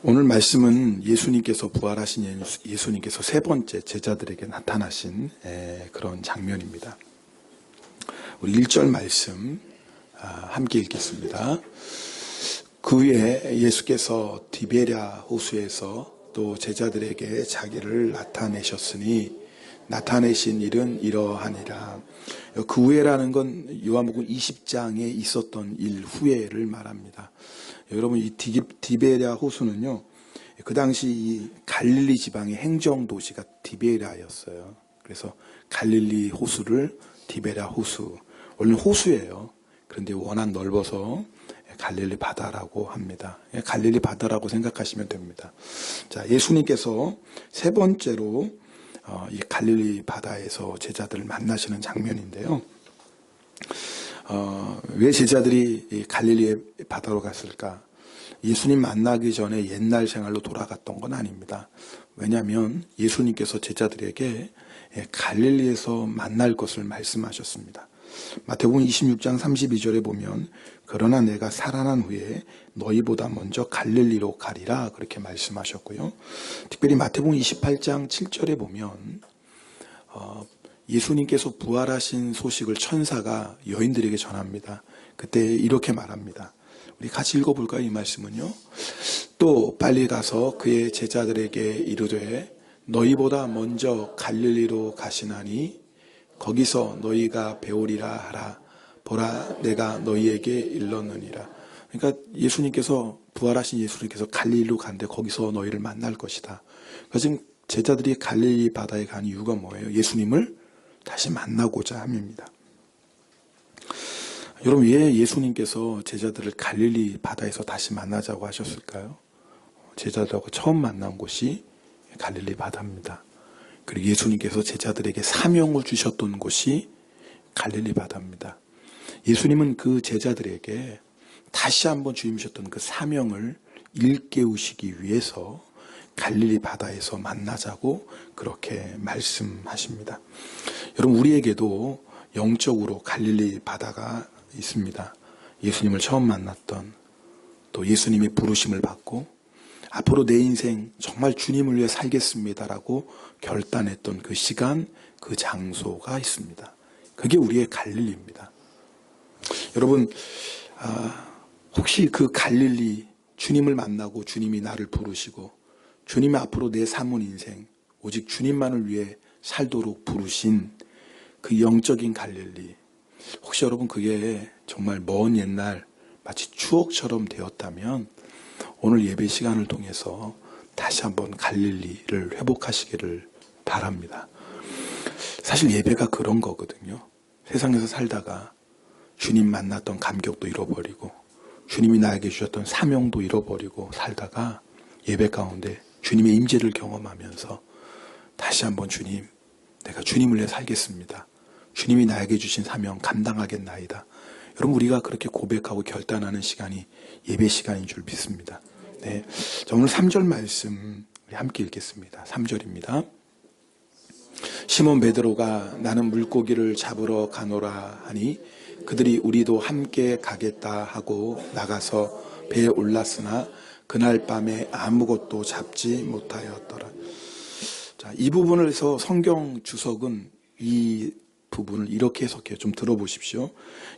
오늘 말씀은 예수님께서 부활하신 예수님께서 세 번째 제자들에게 나타나신 그런 장면입니다. 우리 1절 말씀 함께 읽겠습니다. 그 후에 예수께서 디베랴 호수에서 또 제자들에게 자기를 나타내셨으니 나타내신 일은 이러하니라. 그 후에라는 건 요한복음 20장에 있었던 일 후에를 말합니다. 여러분, 이 디베랴 호수는요, 그 당시 이 갈릴리 지방의 행정 도시가 디베랴였어요. 그래서 갈릴리 호수를 디베랴 호수, 원래 호수예요. 그런데 워낙 넓어서 갈릴리 바다라고 합니다. 갈릴리 바다라고 생각하시면 됩니다. 자, 예수님께서 세 번째로 이 갈릴리 바다에서 제자들을 만나시는 장면인데요. 왜 제자들이 이 갈릴리 바다로 갔을까? 예수님 만나기 전에 옛날 생활로 돌아갔던 건 아닙니다. 왜냐하면 예수님께서 제자들에게 갈릴리에서 만날 것을 말씀하셨습니다. 마태복음 26장 32절에 보면 그러나 내가 살아난 후에 너희보다 먼저 갈릴리로 가리라 그렇게 말씀하셨고요. 특별히 마태복음 28장 7절에 보면 예수님께서 부활하신 소식을 천사가 여인들에게 전합니다. 그때 이렇게 말합니다. 우리 같이 읽어볼까요? 이 말씀은요. 또 빨리 가서 그의 제자들에게 이르되 너희보다 먼저 갈릴리로 가시나니 거기서 너희가 배우리라 하라. 보라 내가 너희에게 일렀느니라. 그러니까 예수님께서 부활하신 예수님께서 갈릴리로 간데 거기서 너희를 만날 것이다. 그래서 지금 제자들이 갈릴리 바다에 간 이유가 뭐예요? 예수님을 다시 만나고자 함입니다. 여러분, 왜 예수님께서 제자들을 갈릴리 바다에서 다시 만나자고 하셨을까요? 제자들하고 처음 만난 곳이 갈릴리 바다입니다. 그리고 예수님께서 제자들에게 사명을 주셨던 곳이 갈릴리 바다입니다. 예수님은 그 제자들에게 다시 한번 주임하셨던 그 사명을 일깨우시기 위해서 갈릴리 바다에서 만나자고 그렇게 말씀하십니다. 여러분, 우리에게도 영적으로 갈릴리 바다가 있습니다. 예수님을 처음 만났던, 또 예수님의 부르심을 받고 앞으로 내 인생 정말 주님을 위해 살겠습니다라고 결단했던 그 시간, 그 장소가 있습니다. 그게 우리의 갈릴리입니다. 여러분, 혹시 그 갈릴리, 주님을 만나고 주님이 나를 부르시고 주님이 앞으로 내 삶은 인생 오직 주님만을 위해 살도록 부르신 그 영적인 갈릴리, 혹시 여러분 그게 정말 먼 옛날 마치 추억처럼 되었다면 오늘 예배 시간을 통해서 다시 한번 갈릴리를 회복하시기를 바랍니다. 사실 예배가 그런 거거든요. 세상에서 살다가 주님 만났던 감격도 잃어버리고 주님이 나에게 주셨던 사명도 잃어버리고 살다가 예배 가운데 주님의 임재를 경험하면서 다시 한번 주님, 내가 주님을 위해 살겠습니다. 주님이 나에게 주신 사명 감당하겠나이다. 여러분, 우리가 그렇게 고백하고 결단하는 시간이 예배 시간인 줄 믿습니다. 네, 자, 오늘 3절 말씀 우리 함께 읽겠습니다. 3절입니다. 시몬 베드로가 나는 물고기를 잡으러 가노라 하니 그들이 우리도 함께 가겠다 하고 나가서 배에 올랐으나 그날 밤에 아무것도 잡지 못하였더라. 자, 이 부분에서 성경 주석은 이 부분을 이렇게 해석해요. 좀 들어보십시오.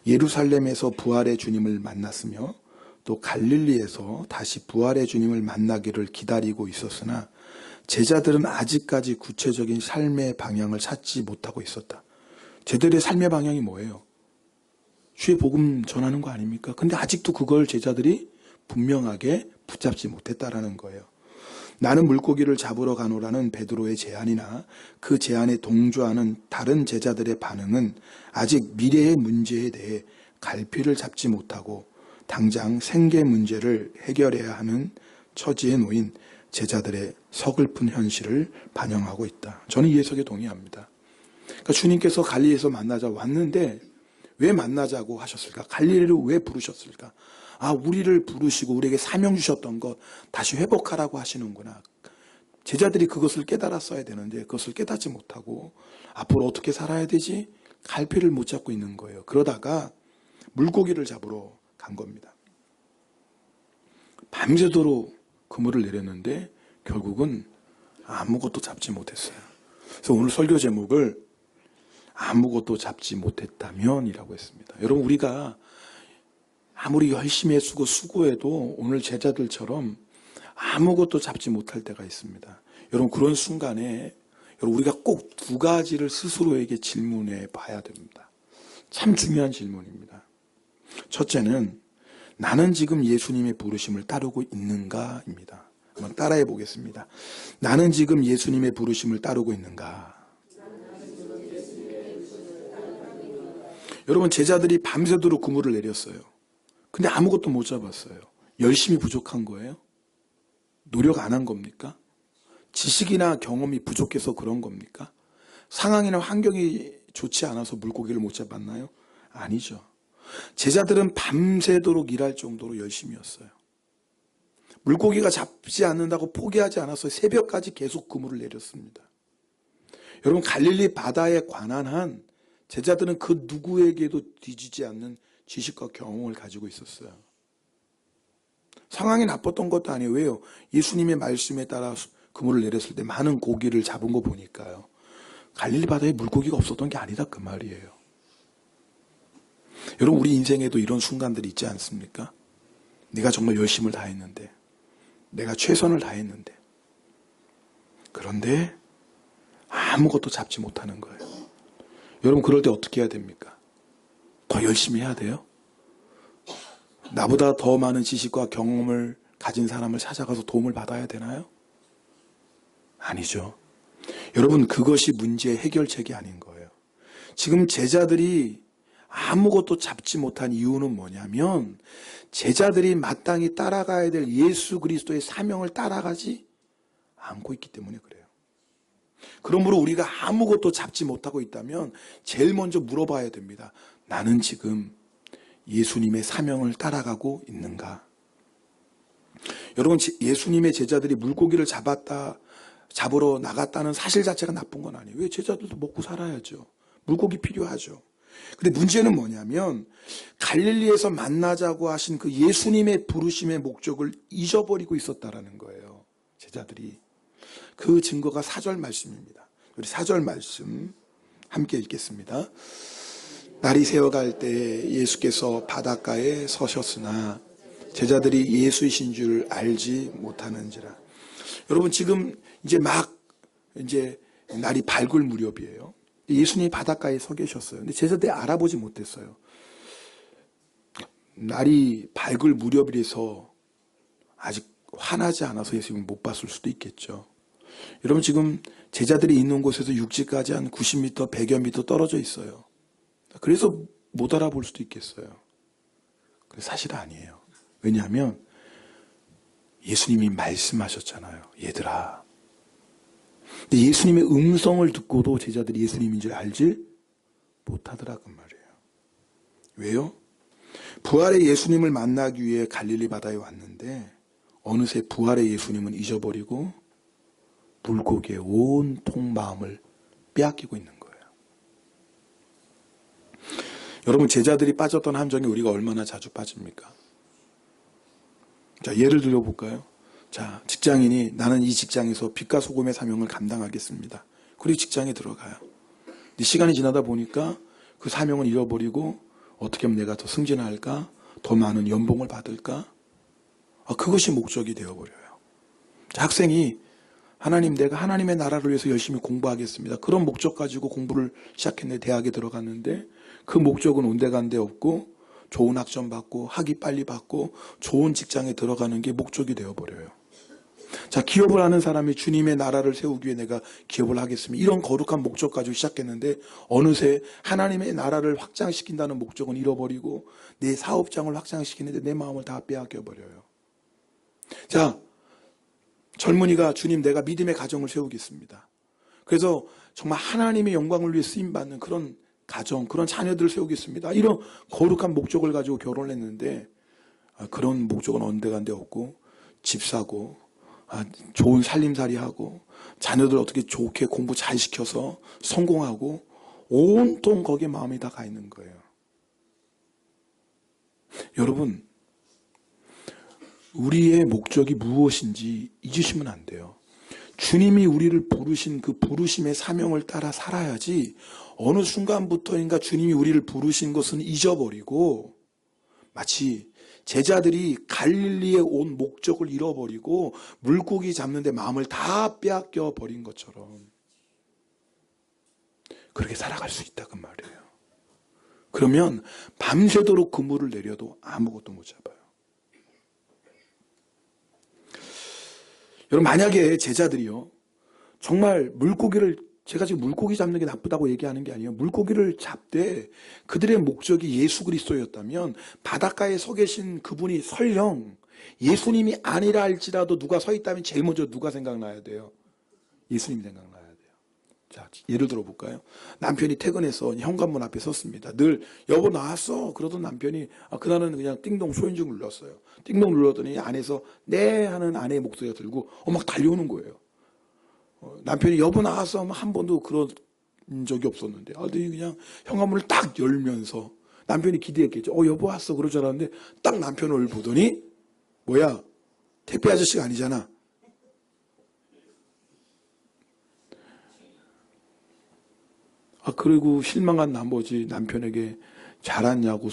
예루살렘에서 부활의 주님을 만났으며 또 갈릴리에서 다시 부활의 주님을 만나기를 기다리고 있었으나 제자들은 아직까지 구체적인 삶의 방향을 찾지 못하고 있었다. 제들의 삶의 방향이 뭐예요? 주의 복음 전하는 거 아닙니까? 근데 아직도 그걸 제자들이 분명하게 붙잡지 못했다라는 거예요. 나는 물고기를 잡으러 가노라는 베드로의 제안이나 그 제안에 동조하는 다른 제자들의 반응은 아직 미래의 문제에 대해 갈피를 잡지 못하고 당장 생계 문제를 해결해야 하는 처지에 놓인 제자들의 서글픈 현실을 반영하고 있다. 저는 이 해석에 동의합니다. 그러니까 주님께서 갈릴리에서 만나자 왔는데 왜 만나자고 하셨을까? 갈릴리를 왜 부르셨을까? 우리를 부르시고 우리에게 사명 주셨던 것 다시 회복하라고 하시는구나. 제자들이 그것을 깨달았어야 되는데 그것을 깨닫지 못하고 앞으로 어떻게 살아야 되지? 갈피를 못 잡고 있는 거예요. 그러다가 물고기를 잡으러 간 겁니다. 밤새도록 그물을 내렸는데 결국은 아무것도 잡지 못했어요. 그래서 오늘 설교 제목을 아무것도 잡지 못했다면 이라고 했습니다. 여러분, 우리가 아무리 열심히 애쓰고 수고해도 오늘 제자들처럼 아무것도 잡지 못할 때가 있습니다. 여러분, 그런 순간에 우리가 꼭 두 가지를 스스로에게 질문해 봐야 됩니다. 참 중요한 질문입니다. 첫째는 나는 지금 예수님의 부르심을 따르고 있는가입니다. 한번 따라해 보겠습니다. 나는 지금 예수님의 부르심을 따르고 있는가? 여러분, 제자들이 밤새도록 그물을 내렸어요. 근데 아무것도 못 잡았어요. 열심히 부족한 거예요? 노력 안 한 겁니까? 지식이나 경험이 부족해서 그런 겁니까? 상황이나 환경이 좋지 않아서 물고기를 못 잡았나요? 아니죠. 제자들은 밤새도록 일할 정도로 열심히였어요. 물고기가 잡지 않는다고 포기하지 않아서 새벽까지 계속 그물을 내렸습니다. 여러분, 갈릴리 바다에 관한 한 제자들은 그 누구에게도 뒤지지 않는 지식과 경험을 가지고 있었어요. 상황이 나빴던 것도 아니에요. 왜요? 예수님의 말씀에 따라 그물을 내렸을 때 많은 고기를 잡은 거 보니까요. 갈릴리 바다에 물고기가 없었던 게 아니다 그 말이에요. 여러분, 우리 인생에도 이런 순간들이 있지 않습니까? 내가 정말 열심을 다했는데, 내가 최선을 다했는데, 그런데 아무것도 잡지 못하는 거예요. 여러분, 그럴 때 어떻게 해야 됩니까? 더 열심히 해야 돼요? 나보다 더 많은 지식과 경험을 가진 사람을 찾아가서 도움을 받아야 되나요? 아니죠. 여러분, 그것이 문제의 해결책이 아닌 거예요. 지금 제자들이 아무것도 잡지 못한 이유는 뭐냐면 제자들이 마땅히 따라가야 될 예수 그리스도의 사명을 따라가지 않고 있기 때문에 그래요. 그러므로 우리가 아무것도 잡지 못하고 있다면 제일 먼저 물어봐야 됩니다. 나는 지금 예수님의 사명을 따라가고 있는가? 여러분, 예수님의 제자들이 물고기를 잡으러 나갔다는 사실 자체가 나쁜 건 아니에요. 왜? 제자들도 먹고 살아야죠. 물고기 필요하죠. 근데 문제는 뭐냐면 갈릴리에서 만나자고 하신 그 예수님의 부르심의 목적을 잊어버리고 있었다라는 거예요. 제자들이. 그 증거가 4절 말씀입니다. 우리 4절 말씀 함께 읽겠습니다. 날이 새어갈 때 예수께서 바닷가에 서셨으나 제자들이 예수이신 줄 알지 못하는지라. 여러분, 지금 이제 날이 밝을 무렵이에요. 예수님이 바닷가에 서 계셨어요. 근데 제자들이 알아보지 못했어요. 날이 밝을 무렵이라서 아직 환하지 않아서 예수님을 못 봤을 수도 있겠죠. 여러분, 지금 제자들이 있는 곳에서 육지까지 한 90m, 100여 미터 떨어져 있어요. 그래서 못 알아볼 수도 있겠어요. 사실 아니에요. 왜냐하면 예수님이 말씀하셨잖아요. 얘들아. 근데 예수님의 음성을 듣고도 제자들이 예수님인 줄 알지 못하더라 그 말이에요. 왜요? 부활의 예수님을 만나기 위해 갈릴리 바다에 왔는데 어느새 부활의 예수님은 잊어버리고 물고기에 온통 마음을 빼앗기고 있는 거예요. 여러분, 제자들이 빠졌던 함정에 우리가 얼마나 자주 빠집니까? 자, 예를 들어볼까요? 자, 직장인이 나는 이 직장에서 빛과 소금의 사명을 감당하겠습니다. 그리고 직장에 들어가요. 근데 시간이 지나다 보니까 그 사명을 잃어버리고 어떻게 하면 내가 더 승진할까? 더 많은 연봉을 받을까? 그것이 목적이 되어버려요. 자, 학생이 하나님, 내가 하나님의 나라를 위해서 열심히 공부하겠습니다. 그런 목적 가지고 공부를 시작했는데 대학에 들어갔는데 그 목적은 온데간데 없고 좋은 학점 받고 학위 빨리 받고 좋은 직장에 들어가는 게 목적이 되어버려요. 자, 기업을 하는 사람이 주님의 나라를 세우기 위해 내가 기업을 하겠습니다. 이런 거룩한 목적 가지고 시작했는데 어느새 하나님의 나라를 확장시킨다는 목적은 잃어버리고 내 사업장을 확장시키는데 내 마음을 다 빼앗겨버려요. 자, 젊은이가 주님, 내가 믿음의 가정을 세우겠습니다. 그래서 정말 하나님의 영광을 위해 쓰임받는 그런 가정, 그런 자녀들을 세우겠습니다. 이런 거룩한 목적을 가지고 결혼을 했는데 그런 목적은 온데간데 없고 집 사고 좋은 살림살이하고 자녀들 어떻게 좋게 공부 잘 시켜서 성공하고 온통 거기에 마음이 다 가 있는 거예요. 여러분, 우리의 목적이 무엇인지 잊으시면 안 돼요. 주님이 우리를 부르신 그 부르심의 사명을 따라 살아야지 어느 순간부터인가 주님이 우리를 부르신 것은 잊어버리고 마치 제자들이 갈릴리에 온 목적을 잃어버리고 물고기 잡는 데 마음을 다 빼앗겨 버린 것처럼 그렇게 살아갈 수 있다 그 말이에요. 그러면 밤새도록 그물을 내려도 아무것도 못 잡아요. 여러분 만약에 제자들이요 정말 물고기를 제가 지금 물고기 잡는 게 나쁘다고 얘기하는 게 아니에요. 물고기를 잡되 그들의 목적이 예수 그리스도였다면 바닷가에 서 계신 그분이 설령 예수님이 아니라 할지라도 누가 서 있다면 제일 먼저 누가 생각나야 돼요? 예수님이 생각나야 돼요. 자, 예를 들어 볼까요? 남편이 퇴근해서 현관문 앞에 섰습니다. 늘 여보 나왔어 그러던 남편이 그날은 그냥 띵동 초인종 눌렀어요. 띵동 눌렀더니 안에서 네 하는 아내의 목소리가 들고 막 달려오는 거예요. 남편이 여보 나왔어 하면 한 번도 그런 적이 없었는데 그냥 현관문을 딱 열면서 남편이 기대했겠죠. 여보 왔어 그럴 줄 알았는데 딱 남편을 보더니 뭐야 택배 아저씨가 아니잖아. 그리고 실망한 나머지 남편에게 잘 왔냐고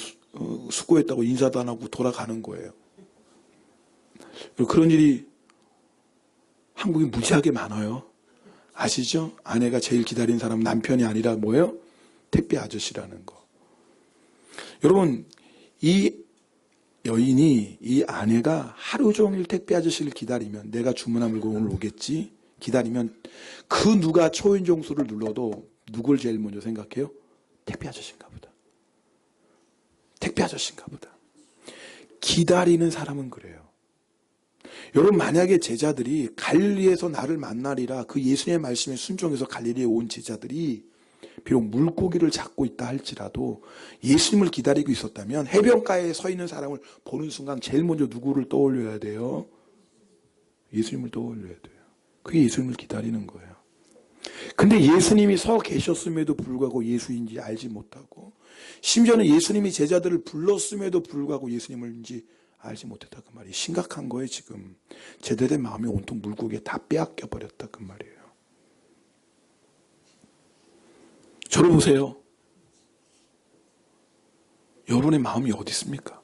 수고했다고 인사도 안 하고 돌아가는 거예요. 그런 일이 한국에 무지하게 많아요. 아시죠? 아내가 제일 기다린 사람은 남편이 아니라 뭐예요? 택배 아저씨라는 거. 여러분 이 여인이 이 아내가 하루 종일 택배 아저씨를 기다리면 내가 주문한 물건 오늘 오겠지? 기다리면 그 누가 초인종수를 눌러도 누굴 제일 먼저 생각해요? 택배 아저씨인가 보다. 택배 아저씨인가 보다. 기다리는 사람은 그래요. 여러분 만약에 제자들이 갈릴리에서 나를 만나리라 그 예수님의 말씀에 순종해서 갈릴리에 온 제자들이 비록 물고기를 잡고 있다 할지라도 예수님을 기다리고 있었다면 해변가에 서 있는 사람을 보는 순간 제일 먼저 누구를 떠올려야 돼요? 예수님을 떠올려야 돼요. 그게 예수님을 기다리는 거예요. 근데 예수님이 서 계셨음에도 불구하고 예수인지 알지 못하고 심지어는 예수님이 제자들을 불렀음에도 불구하고 예수님을인지 알지 못했다 그 말이 심각한 거예요. 지금 제자들의 마음이 온통 물고기에 다 빼앗겨 버렸다 그 말이에요. 저를 보세요. 여러분의 마음이 어디 있습니까?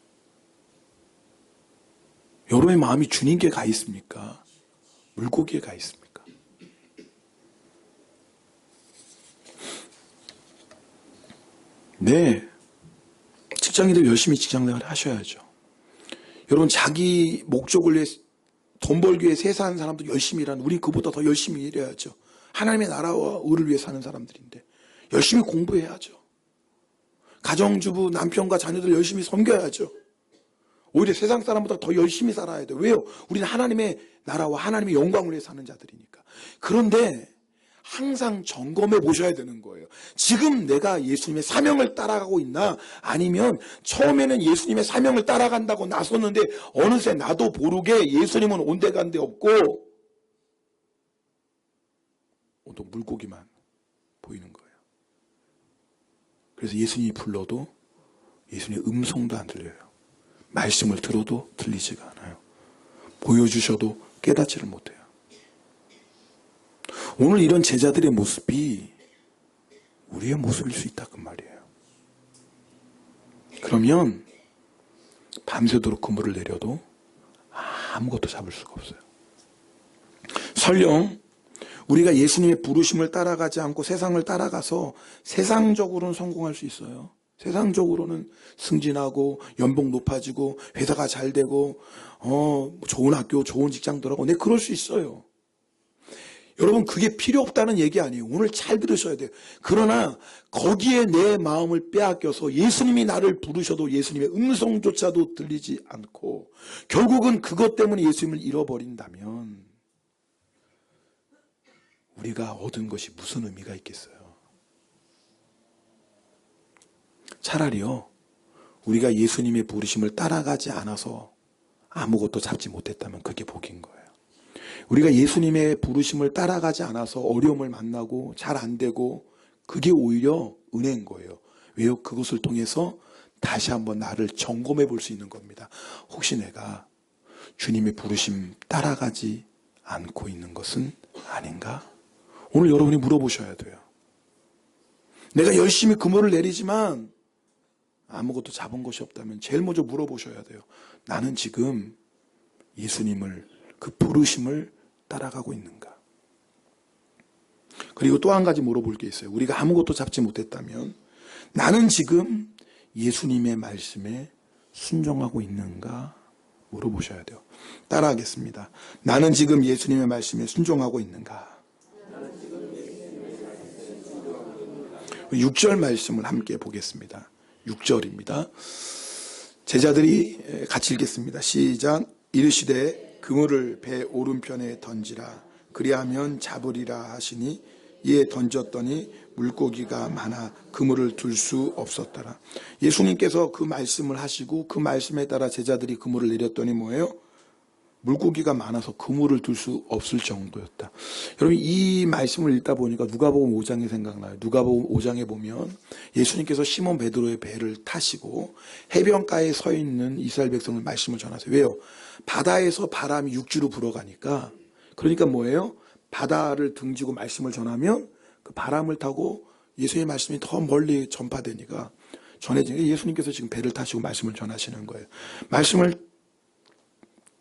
여러분의 마음이 주님께 가 있습니까? 물고기에 가 있습니까? 네, 직장인들 열심히 직장생활을 하셔야죠. 여러분 자기 목적을 위해 돈 벌기 위해 세상하는 사람도 열심히 일하는 우리 그보다 더 열심히 일해야죠. 하나님의 나라와 의를 위해 사는 사람들인데 열심히 공부해야죠. 가정주부 남편과 자녀들 열심히 섬겨야죠. 오히려 세상 사람보다 더 열심히 살아야 돼요. 왜요? 우리는 하나님의 나라와 하나님의 영광을 위해 사는 자들이니까. 그런데 항상 점검해 보셔야 되는 거예요. 지금 내가 예수님의 사명을 따라가고 있나? 아니면 처음에는 예수님의 사명을 따라간다고 나섰는데 어느새 나도 모르게 예수님은 온데간데 없고 온통 물고기만 보이는 거예요. 그래서 예수님이 불러도 예수님의 음성도 안 들려요. 말씀을 들어도 들리지가 않아요. 보여주셔도 깨닫지를 못해요. 오늘 이런 제자들의 모습이 우리의 모습일 수 있다 그 말이에요. 그러면 밤새도록 그물을 내려도 아무것도 잡을 수가 없어요. 설령 우리가 예수님의 부르심을 따라가지 않고 세상을 따라가서 세상적으로는 성공할 수 있어요. 세상적으로는 승진하고 연봉 높아지고 회사가 잘 되고 좋은 학교 좋은 직장 들어가고 네 그럴 수 있어요. 여러분 그게 필요 없다는 얘기 아니에요. 오늘 잘 들으셔야 돼요. 그러나 거기에 내 마음을 빼앗겨서 예수님이 나를 부르셔도 예수님의 음성조차도 들리지 않고 결국은 그것 때문에 예수님을 잃어버린다면 우리가 얻은 것이 무슨 의미가 있겠어요? 차라리요 우리가 예수님의 부르심을 따라가지 않아서 아무것도 잡지 못했다면 그게 복인 거예요. 우리가 예수님의 부르심을 따라가지 않아서 어려움을 만나고 잘 안 되고 그게 오히려 은혜인 거예요. 왜요? 그것을 통해서 다시 한번 나를 점검해 볼 수 있는 겁니다. 혹시 내가 주님의 부르심 따라가지 않고 있는 것은 아닌가? 오늘 여러분이 물어보셔야 돼요. 내가 열심히 그물을 내리지만 아무것도 잡은 것이 없다면 제일 먼저 물어보셔야 돼요. 나는 지금 예수님을, 그 부르심을 따라가고 있는가? 그리고 또 한 가지 물어볼 게 있어요. 우리가 아무것도 잡지 못했다면 나는 지금 예수님의 말씀에 순종하고 있는가? 물어보셔야 돼요. 따라하겠습니다. 나는 지금 예수님의 말씀에 순종하고 있는가? 6절 말씀을 함께 보겠습니다. 6절입니다. 제자들이 같이 읽겠습니다. 시작. 이르시되 그물을 배 오른편에 던지라. 그리하면 잡으리라 하시니 이에 던졌더니 물고기가 많아 그물을 들 수 없었더라. 예수님께서 그 말씀을 하시고 그 말씀에 따라 제자들이 그물을 내렸더니 뭐예요? 물고기가 많아서 그물을 들 수 없을 정도였다. 여러분, 이 말씀을 읽다 보니까 누가복음 5장이 생각나요. 누가복음 5장에 보면 예수님께서 시몬 베드로의 배를 타시고 해변가에 서 있는 이스라엘 백성을 말씀을 전하세요. 왜요? 바다에서 바람이 육지로 불어가니까, 그러니까 뭐예요? 바다를 등지고 말씀을 전하면 그 바람을 타고 예수의 말씀이 더 멀리 전파되니까 전해지니까 예수님께서 지금 배를 타시고 말씀을 전하시는 거예요. 말씀을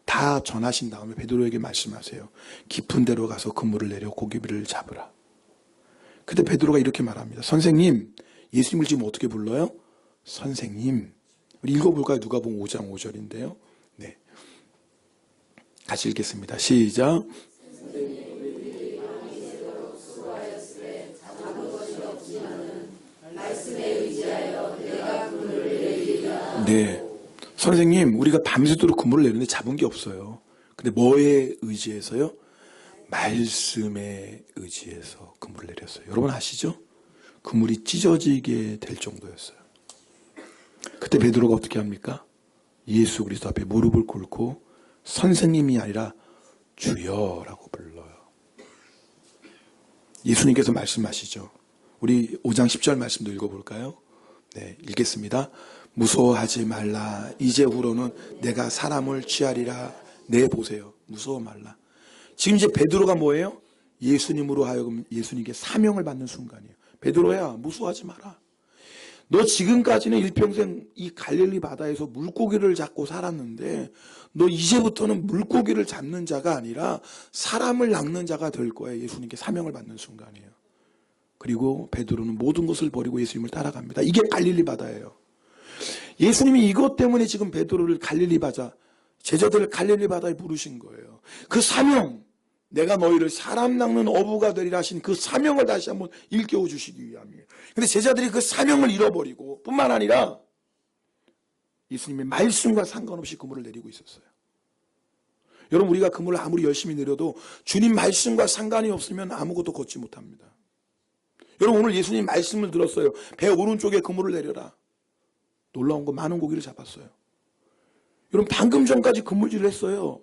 다 전하신 다음에 베드로에게 말씀하세요. 깊은 데로 가서 그물을 내려 고기를 잡으라. 그때 베드로가 이렇게 말합니다. 선생님, 예수님을 지금 어떻게 불러요? 선생님. 우리 읽어볼까요? 누가복음 5장 5절인데요. 네, 같이 읽겠습니다. 시작. 네, 선생님, 우리가 밤새도록 그물을 내는데 잡은 게 없어요. 근데 뭐에 의지해서요? 말씀에 의지해서 그물을 내렸어요. 여러분 아시죠? 그물이 찢어지게 될 정도였어요. 그때 베드로가 어떻게 합니까? 예수 그리스도 앞에 무릎을 꿇고 선생님이 아니라 주여라고 불러요. 예수님께서 말씀하시죠. 우리 5장 10절 말씀도 읽어볼까요? 네, 읽겠습니다. 무서워하지 말라. 이제후로는 내가 사람을 취하리라. 네, 보세요. 무서워 말라. 지금 이제 베드로가 뭐예요? 예수님으로 하여금 예수님께 사명을 받는 순간이에요. 베드로야, 무서워하지 마라. 너 지금까지는 일평생 이 갈릴리 바다에서 물고기를 잡고 살았는데 너 이제부터는 물고기를 잡는 자가 아니라 사람을 낚는 자가 될 거야. 예수님께 사명을 받는 순간이에요. 그리고 베드로는 모든 것을 버리고 예수님을 따라갑니다. 이게 갈릴리 바다예요. 예수님이 이것 때문에 지금 베드로를 갈릴리 바다, 제자들을 갈릴리 바다에 부르신 거예요. 그 사명, 내가 너희를 사람 낚는 어부가 되리라 하신 그 사명을 다시 한번 일깨워 주시기 위함이에요. 근데 제자들이 그 사명을 잃어버리고 뿐만 아니라 예수님의 말씀과 상관없이 그물을 내리고 있었어요. 여러분, 우리가 그물을 아무리 열심히 내려도 주님 말씀과 상관이 없으면 아무것도 걷지 못합니다. 여러분, 오늘 예수님 말씀을 들었어요. 배 오른쪽에 그물을 내려라. 놀라운 거 많은 고기를 잡았어요. 여러분, 방금 전까지 그물질을 했어요.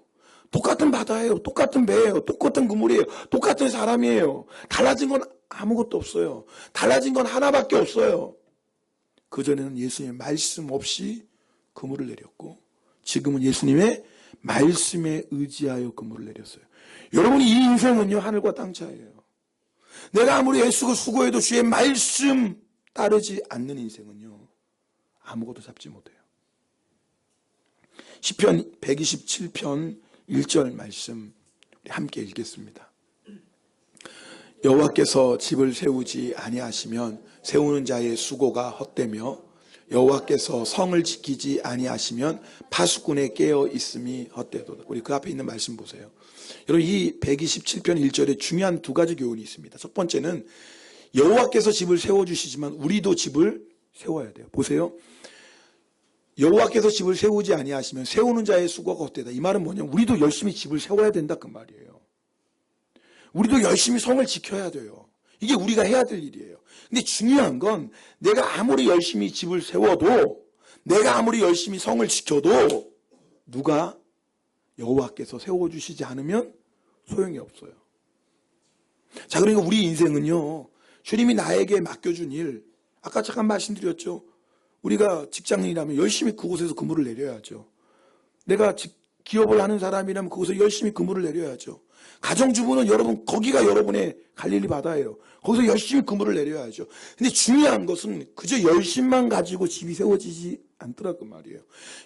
똑같은 바다예요. 똑같은 배예요. 똑같은 그물이에요. 똑같은 사람이에요. 달라진 건 아무것도 없어요. 달라진 건 하나밖에 없어요. 그전에는 예수님의 말씀 없이 그물을 내렸고 지금은 예수님의 말씀에 의지하여 그물을 내렸어요. 여러분, 이 인생은요, 하늘과 땅 차이예요. 내가 아무리 애쓰고 수고해도 주의 말씀 따르지 않는 인생은요, 아무것도 잡지 못해요. 시편 127편 1절 말씀 함께 읽겠습니다. 여호와께서 집을 세우지 아니하시면 세우는 자의 수고가 헛되며 여호와께서 성을 지키지 아니하시면 파수꾼의 깨어 있음이 헛되도다. 우리 그 앞에 있는 말씀 보세요. 여러분, 이 127편 1절에 중요한 두 가지 교훈이 있습니다. 첫 번째는 여호와께서 집을 세워주시지만 우리도 집을 세워야 돼요. 보세요. 여호와께서 집을 세우지 아니하시면 세우는 자의 수고가 헛되다. 이 말은 뭐냐면 우리도 열심히 집을 세워야 된다, 그 말이에요. 우리도 열심히 성을 지켜야 돼요. 이게 우리가 해야 될 일이에요. 근데 중요한 건 내가 아무리 열심히 집을 세워도, 내가 아무리 열심히 성을 지켜도 누가 여호와께서 세워주시지 않으면 소용이 없어요. 자, 그러니까 우리 인생은요, 주님이 나에게 맡겨준 일, 아까 잠깐 말씀드렸죠. 우리가 직장인이라면 열심히 그곳에서 근무를 내려야죠. 내가 기업을 하는 사람이라면 거기서 열심히 그물을 내려야죠. 가정주부는 여러분, 거기가 여러분의 갈릴리 바다예요. 거기서 열심히 그물을 내려야죠. 근데 중요한 것은 그저 열심만 가지고 집이 세워지지 않더라 그 말이에요.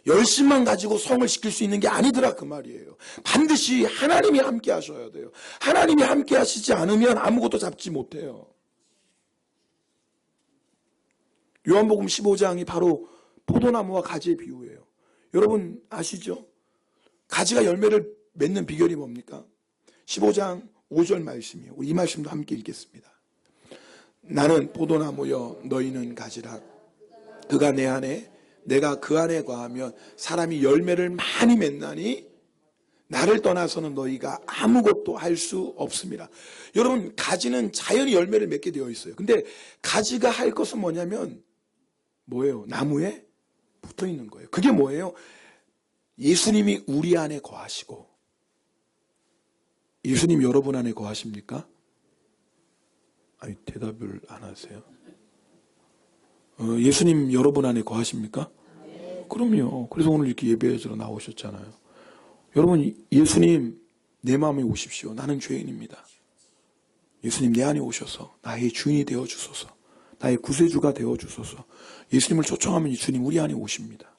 열심만 가지고 성을 지킬 수 있는 게 아니더라 그 말이에요. 반드시 하나님이 함께 하셔야 돼요. 하나님이 함께 하시지 않으면 아무것도 잡지 못해요. 요한복음 15장이 바로 포도나무와 가지의 비유예요. 여러분 아시죠? 가지가 열매를 맺는 비결이 뭡니까? 15장 5절 말씀이에요. 우리 이 말씀도 함께 읽겠습니다. 나는 포도나무여 너희는 가지라. 그가 내 안에 내가 그 안에 거하면 사람이 열매를 많이 맺나니 나를 떠나서는 너희가 아무것도 할 수 없습니다. 여러분 가지는 자연히 열매를 맺게 되어 있어요. 근데 가지가 할 것은 뭐냐면 뭐예요? 나무에 붙어 있는 거예요. 그게 뭐예요? 예수님이 우리 안에 거하시고 예수님 여러분 안에 거하십니까? 아니 대답을 안 하세요. 예수님 여러분 안에 거하십니까? 그럼요. 그래서 오늘 이렇게 예배자로 나오셨잖아요. 여러분 예수님 내 마음에 오십시오. 나는 죄인입니다. 예수님 내 안에 오셔서 나의 주인이 되어 주소서. 나의 구세주가 되어 주소서. 예수님을 초청하면 이 주님 우리 안에 오십니다.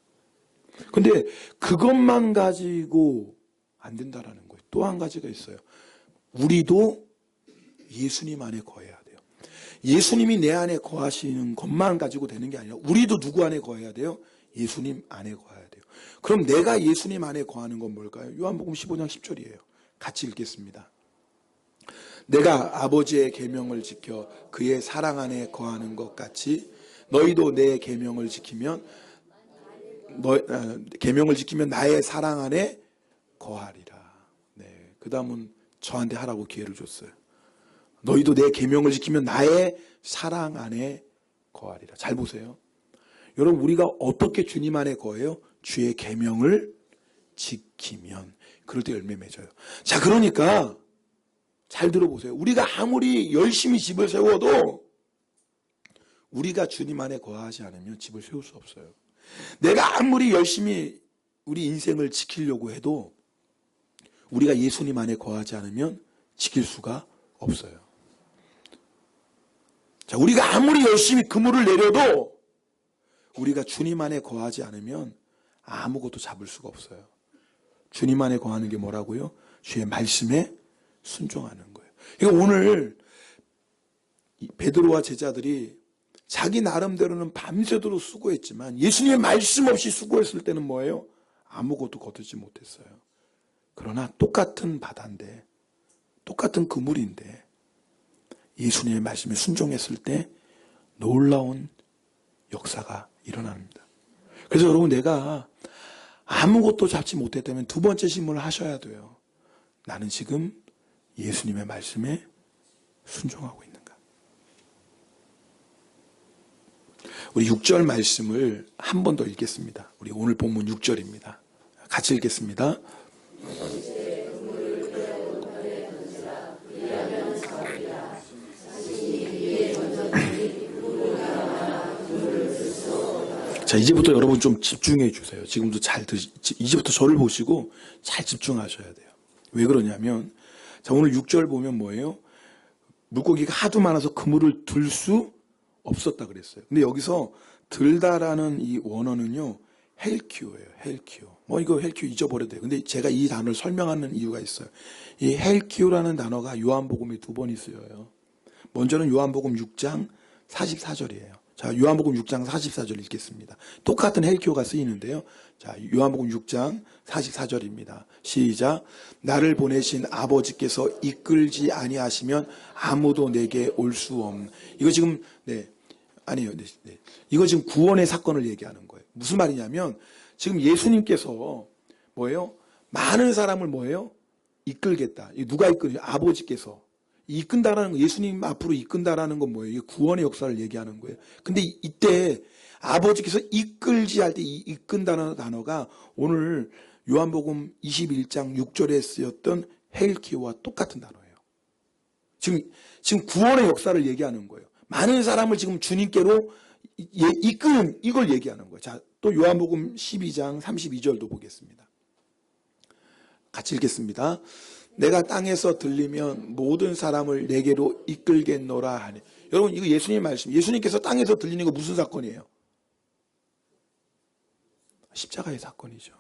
근데 그것만 가지고 안 된다라는 거예요. 또 한 가지가 있어요. 우리도 예수님 안에 거해야 돼요. 예수님이 내 안에 거하시는 것만 가지고 되는 게 아니라 우리도 누구 안에 거해야 돼요? 예수님 안에 거해야 돼요. 그럼 내가 예수님 안에 거하는 건 뭘까요? 요한복음 15장 10절이에요. 같이 읽겠습니다. 내가 아버지의 계명을 지켜 그의 사랑 안에 거하는 것 같이 너희도 내 계명을 지키면 계명을 지키면 나의 사랑 안에 거하리라. 네, 그 다음은 저한테 하라고 기회를 줬어요. 너희도 내 계명을 지키면 나의 사랑 안에 거하리라. 잘 보세요. 여러분 우리가 어떻게 주님 안에 거해요? 주의 계명을 지키면 그럴 때 열매 맺어요. 자 그러니까 잘 들어보세요. 우리가 아무리 열심히 집을 세워도 우리가 주님 안에 거하지 않으면 집을 세울 수 없어요. 내가 아무리 열심히 우리 인생을 지키려고 해도 우리가 예수님 안에 거하지 않으면 지킬 수가 없어요. 자, 우리가 아무리 열심히 그물을 내려도 우리가 주님 안에 거하지 않으면 아무것도 잡을 수가 없어요. 주님 안에 거하는 게 뭐라고요? 주의 말씀에 순종하는 거예요. 그러니까 오늘 베드로와 제자들이 자기 나름대로는 밤새도록 수고했지만 예수님의 말씀 없이 수고했을 때는 뭐예요? 아무것도 거두지 못했어요. 그러나 똑같은 바다인데 똑같은 그물인데 예수님의 말씀에 순종했을 때 놀라운 역사가 일어납니다. 그래서 여러분 내가 아무것도 잡지 못했다면 두 번째 질문을 하셔야 돼요. 나는 지금 예수님의 말씀에 순종하고 있는가? 우리 6절 말씀을 한 번 더 읽겠습니다. 우리 오늘 본문 6절입니다. 같이 읽겠습니다. 자, 이제부터 여러분 좀 집중해 주세요. 지금도 이제부터 저를 보시고 잘 집중하셔야 돼요. 왜 그러냐면, 자, 오늘 6절 보면 뭐예요? 물고기가 하도 많아서 그물을 들 수 없었다 그랬어요. 근데 여기서 들다라는 이 원어는요, 헬키오예요, 헬키오. 이거 헬키오 잊어버려도 돼요. 근데 제가 이 단어를 설명하는 이유가 있어요. 이 헬키오라는 단어가 요한복음에 2번 쓰여요. 먼저는 요한복음 6장 44절이에요. 자, 요한복음 6장 44절 읽겠습니다. 똑같은 헬키오가 쓰이는데요. 자, 요한복음 6장 44절입니다. 시작. 나를 보내신 아버지께서 이끌지 아니하시면 아무도 내게 올 수 없는. 이거 지금 아니에요. 이거 지금 구원의 사건을 얘기하는 거예요. 무슨 말이냐면 지금 예수님께서 뭐예요? 많은 사람을 뭐예요? 이끌겠다. 누가 이끌죠? 아버지께서. 이끈다라는 거, 예수님 앞으로 이끈다라는 건 뭐예요? 이게 구원의 역사를 얘기하는 거예요. 근데 이때 아버지께서 이끌지 할 때 이 이끈다는 단어가 오늘 요한복음 21장 6절에 쓰였던 헬키오와 똑같은 단어예요. 지금 구원의 역사를 얘기하는 거예요. 많은 사람을 지금 주님께로 이끄는 이걸 얘기하는 거예요. 자, 또 요한복음 12장 32절도 보겠습니다. 같이 읽겠습니다. 내가 땅에서 들리면 모든 사람을 내게로 이끌겠노라 하니. 여러분, 이거 예수님 말씀. 예수님께서 땅에서 들리는 거 무슨 사건이에요? 십자가의 사건이죠.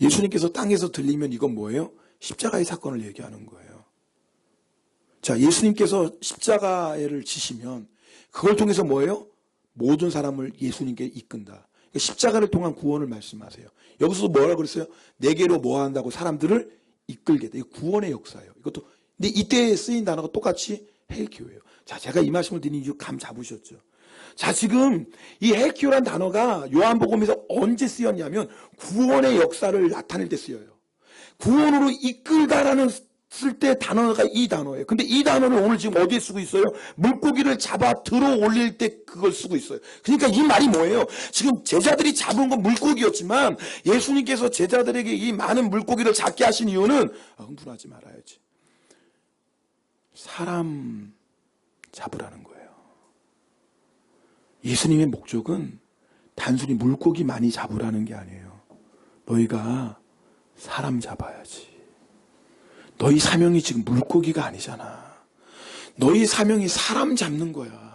예수님께서 땅에서 들리면 이건 뭐예요? 십자가의 사건을 얘기하는 거예요. 자, 예수님께서 십자가를 지시면 그걸 통해서 뭐예요? 모든 사람을 예수님께 이끈다. 그러니까 십자가를 통한 구원을 말씀하세요. 여기서 뭐라고 그랬어요? 내게로 뭐 한다고? 사람들을 이끌겠다. 이거 구원의 역사예요. 이것도. 근데 이때 쓰인 단어가 똑같이 헬키오예요. 자, 제가 이 말씀을 드린 이유 감 잡으셨죠? 자, 지금 이 헬키오란 단어가 요한복음에서 언제 쓰였냐면 구원의 역사를 나타낼 때 쓰여요. 구원으로 이끌다라는 쓸 때 단어가 이 단어예요. 근데 이 단어를 오늘 지금 어디에 쓰고 있어요? 물고기를 잡아 들어 올릴 때 그걸 쓰고 있어요. 그러니까 이 말이 뭐예요? 지금 제자들이 잡은 건 물고기였지만 예수님께서 제자들에게 이 많은 물고기를 잡게 하신 이유는 흥분하지 말아야지. 사람 잡으라는 거예요. 예수님의 목적은 단순히 물고기 많이 잡으라는 게 아니에요. 너희가 사람 잡아야지. 너희 사명이 지금 물고기가 아니잖아. 너희 사명이 사람 잡는 거야.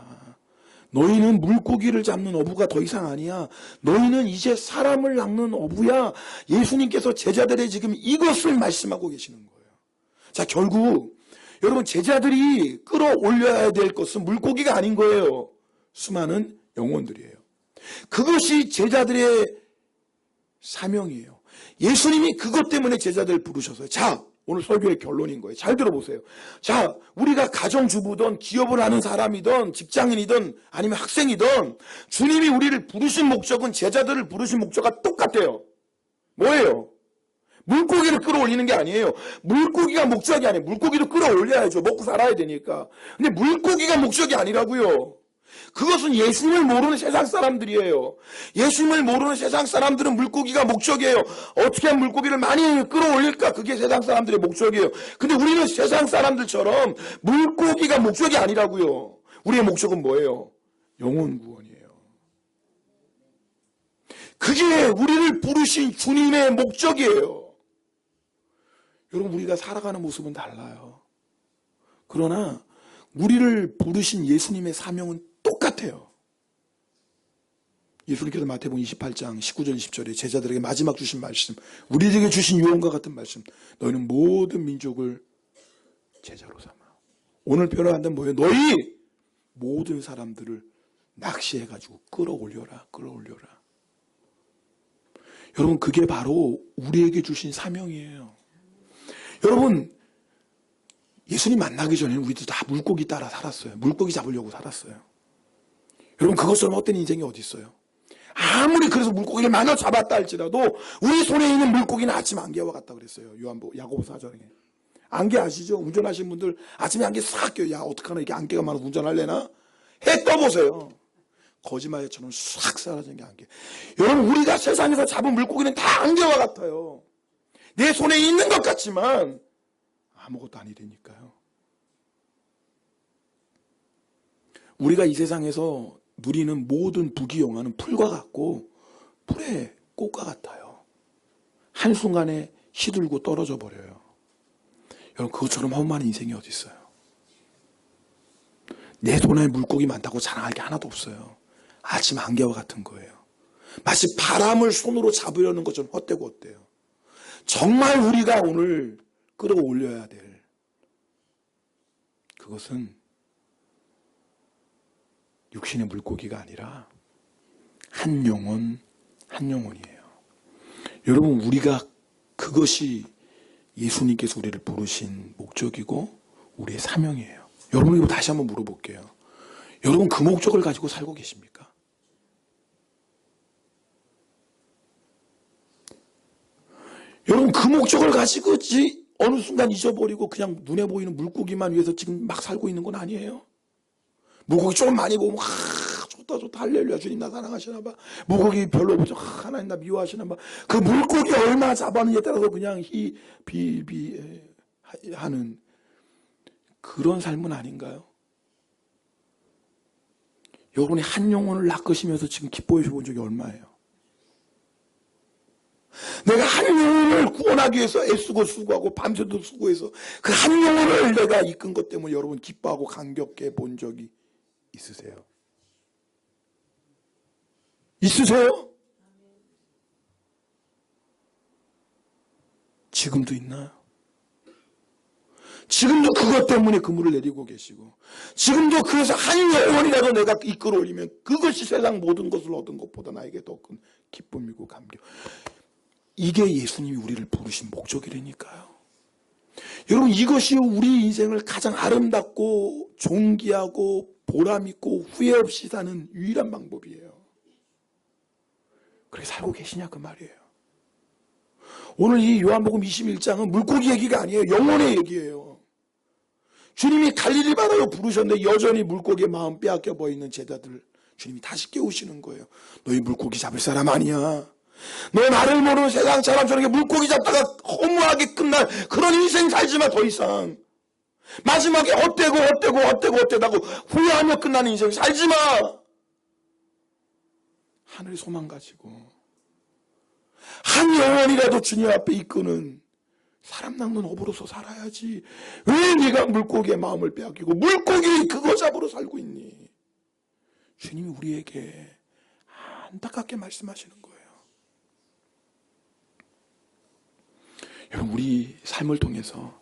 너희는 물고기를 잡는 어부가 더 이상 아니야. 너희는 이제 사람을 낚는 어부야. 예수님께서 제자들의 지금 이것을 말씀하고 계시는 거예요. 자, 결국 여러분 제자들이 끌어올려야 될 것은 물고기가 아닌 거예요. 수많은 영혼들이에요. 그것이 제자들의 사명이에요. 예수님이 그것 때문에 제자들을 부르셨어요. 자, 오늘 설교의 결론인 거예요. 잘 들어보세요. 자, 우리가 가정주부든 기업을 하는 사람이든 직장인이든 아니면 학생이든 주님이 우리를 부르신 목적은 제자들을 부르신 목적과 똑같아요. 뭐예요? 물고기를 끌어올리는 게 아니에요. 물고기가 목적이 아니에요. 물고기도 끌어올려야죠. 먹고 살아야 되니까. 근데 물고기가 목적이 아니라고요. 그것은 예수님을 모르는 세상 사람들이에요. 예수님을 모르는 세상 사람들은 물고기가 목적이에요. 어떻게 하면 물고기를 많이 끌어올릴까? 그게 세상 사람들의 목적이에요. 근데 우리는 세상 사람들처럼 물고기가 목적이 아니라고요. 우리의 목적은 뭐예요? 영혼 구원이에요. 그게 우리를 부르신 주님의 목적이에요. 여러분, 우리가 살아가는 모습은 달라요. 그러나 우리를 부르신 예수님의 사명은 똑같아요. 예수님께서 마태복음 28장 19절 20절에 제자들에게 마지막 주신 말씀, 우리에게 주신 유언과 같은 말씀, 너희는 모든 민족을 제자로 삼아. 오늘 표현한다면 뭐예요? 너희 모든 사람들을 낚시해가지고 끌어올려라. 여러분, 그게 바로 우리에게 주신 사명이에요. 여러분, 예수님 만나기 전에는 우리도 다 물고기 따라 살았어요. 물고기 잡으려고 살았어요. 여러분, 그것처럼 헛된 인생이 어디 있어요? 아무리 그래서 물고기를 많이 잡았다 할지라도 우리 손에 있는 물고기는 아침 안개와 같다 그랬어요. 야고보 4장에. 안개 아시죠? 운전하시는 분들 아침에 안개 싹 껴요. 야, 어떡하나 이렇게 안개가 많아서 운전할래나? 해 떠보세요. 거짓말처럼 싹 사라진 게 안개. 여러분, 우리가 세상에서 잡은 물고기는 다 안개와 같아요. 내 손에 있는 것 같지만 아무것도 아니라니까요. 우리가 이 세상에서 누리는 모든 부귀영화는 풀과 같고 풀의 꽃과 같아요. 한순간에 시들고 떨어져 버려요. 여러분, 그것처럼 험한 인생이 어디 있어요? 내 손에 물고기 많다고 자랑할 게 하나도 없어요. 아침 안개와 같은 거예요. 마치 바람을 손으로 잡으려는 것처럼 헛되고 헛돼요. 정말 우리가 오늘 끌어올려야 될 그것은 육신의 물고기가 아니라 한 영혼이에요. 여러분, 우리가 그것이 예수님께서 우리를 부르신 목적이고 우리의 사명이에요. 여러분, 이거 다시 한번 물어볼게요. 여러분, 그 목적을 가지고 살고 계십니까? 여러분, 그 목적을 가지고 어느 순간 잊어버리고 그냥 눈에 보이는 물고기만 위해서 지금 막 살고 있는 건 아니에요. 물고기 조금 많이 보면 좋다 할렐루야 주님 나 사랑하시나 봐. 물고기 별로 보죠. 하나님 나 미워하시나 봐. 그 물고기 얼마나 잡았느냐에 따라서 그냥 하는 그런 삶은 아닌가요? 여러분이 한 영혼을 낚으시면서 지금 기뻐해 본 적이 얼마예요? 내가 한 영혼을 구원하기 위해서 애쓰고 수고하고 밤새도 수고해서 그 한 영혼을 내가 이끈 것 때문에 여러분 기뻐하고 감격해 본 적이 있으세요? 있으세요? 지금도 있나요? 지금도 그것 때문에 그물을 내리고 계시고, 지금도 그래서 한 영혼이라도 내가 이끌어 올리면 그것이 세상 모든 것을 얻은 것보다 나에게 더 큰 기쁨이고 감격. 이게 예수님이 우리를 부르신 목적이라니까요. 여러분, 이것이 우리 인생을 가장 아름답고 존귀하고 보람있고 후회 없이 사는 유일한 방법이에요. 그렇게 살고 계시냐 그 말이에요. 오늘 이 요한복음 21장은 물고기 얘기가 아니에요. 영혼의 얘기예요. 주님이 갈릴리 바다로 부르셨는데 여전히 물고기의 마음 빼앗겨 버리는 제자들을 주님이 다시 깨우시는 거예요. 너희 물고기 잡을 사람 아니야. 너 나를 모르는 세상 사람처럼 물고기 잡다가 허무하게 끝날 그런 인생 살지마. 더 이상 마지막에 헛되고 후회하며 끝나는 인생 살지마. 하늘의 소망 가지고 한 영혼이라도 주님 앞에 이끄는 사람 낚는 어부로서 살아야지. 왜 네가 물고기의 마음을 빼앗기고 물고기 그거 잡으러 살고 있니? 주님이 우리에게 안타깝게 말씀하시는 거예요. 여러분, 우리 삶을 통해서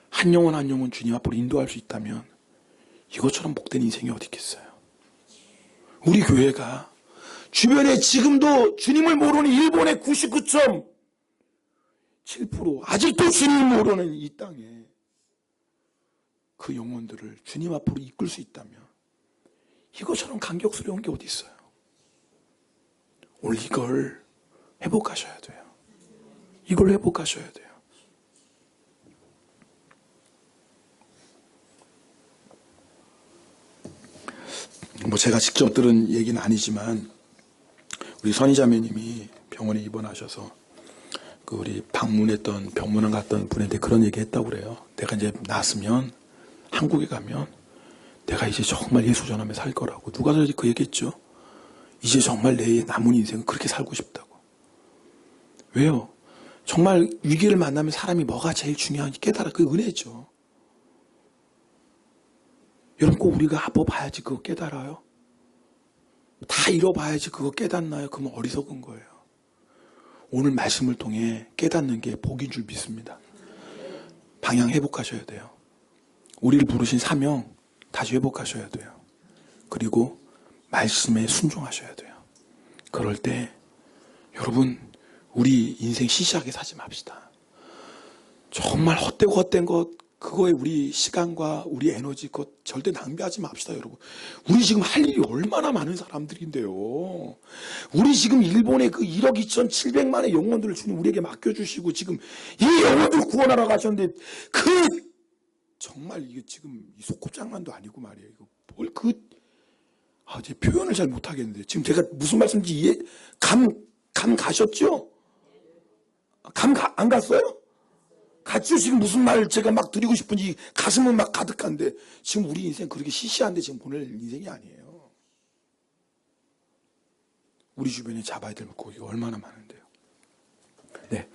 한 영혼 한 영혼 주님 앞으로 인도할 수 있다면 이것처럼 복된 인생이 어디 있겠어요? 우리 교회가 주변에 지금도 주님을 모르는 일본의 99.7% 아직도 주님을 모르는 이 땅에 그 영혼들을 주님 앞으로 이끌 수 있다면 이것처럼 감격스러운 게 어디 있어요? 오늘 이걸 회복하셔야 돼요. 이걸 회복하셔야 돼요. 뭐 제가 직접 들은 얘기는 아니지만 우리 선희자매님이 병원에 입원하셔서 그 우리 방문했던 병문안 갔던 분한테 그런 얘기 했다고 그래요. 내가 이제 나았으면 한국에 가면 내가 이제 정말 예수 전하며 살 거라고. 누가 그 얘기했죠? 이제 정말 내 남은 인생은 그렇게 살고 싶다고. 왜요? 정말 위기를 만나면 사람이 뭐가 제일 중요한지 깨달아. 그게 은혜죠. 여러분, 꼭 우리가 한번 봐야지 그거 깨달아요? 다 잃어봐야지 그거 깨닫나요? 그러면 어리석은 거예요. 오늘 말씀을 통해 깨닫는 게 복인 줄 믿습니다. 방향 회복하셔야 돼요. 우리를 부르신 사명 다시 회복하셔야 돼요. 그리고 말씀에 순종하셔야 돼요. 그럴 때 여러분, 우리 인생 시시하게 사지 맙시다. 정말 헛된 것 그거에 우리 시간과 우리 에너지 그거 절대 낭비하지 맙시다, 여러분. 우리 지금 할 일이 얼마나 많은 사람들인데요. 우리 지금 일본의 그 1억 2,700만의 영혼들을 주님 우리에게 맡겨주시고 지금 이 영혼들 구원하러 가셨는데 정말 이게 지금 소꿉장난도 아니고 말이에요. 이거 제 표현을 잘 못하겠는데 지금 제가 무슨 말씀인지 감 가셨죠? 안 갔어요? 같이 지금 무슨 말 제가 막 드리고 싶은지 가슴은 막 가득한데 지금 우리 인생 그렇게 시시한데 지금 보낼 인생이 아니에요. 우리 주변에 잡아야 될 물고기가 얼마나 많은데요. 네,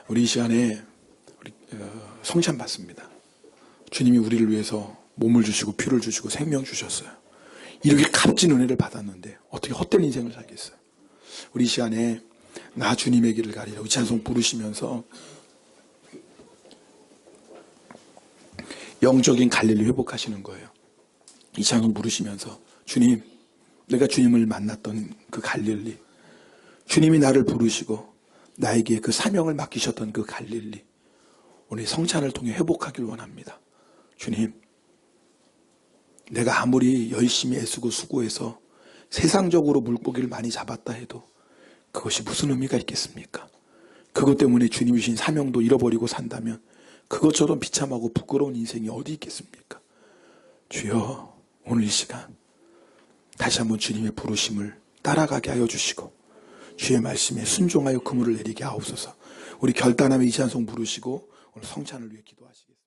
우리 이 시간에 성찬 받습니다. 주님이 우리를 위해서 몸을 주시고 피를 주시고 생명 주셨어요. 이렇게 값진 은혜를 받았는데 어떻게 헛된 인생을 살겠어요? 우리 이 시간에 나 주님의 길을 가리라 이 찬송 부르시면서 영적인 갈릴리 회복하시는 거예요. 이 찬송 부르시면서 주님, 내가 주님을 만났던 그 갈릴리, 주님이 나를 부르시고 나에게 그 사명을 맡기셨던 그 갈릴리, 오늘 성찬을 통해 회복하길 원합니다. 주님, 내가 아무리 열심히 애쓰고 수고해서 세상적으로 물고기를 많이 잡았다 해도 그것이 무슨 의미가 있겠습니까? 그것 때문에 주님이 주신 사명도 잃어버리고 산다면 그것처럼 비참하고 부끄러운 인생이 어디 있겠습니까? 주여, 오늘 이 시간 다시 한번 주님의 부르심을 따라가게 하여 주시고 주의 말씀에 순종하여 그물을 내리게 하옵소서. 우리 결단하며 이 찬송 부르시고 오늘 성찬을 위해 기도하시겠습니다.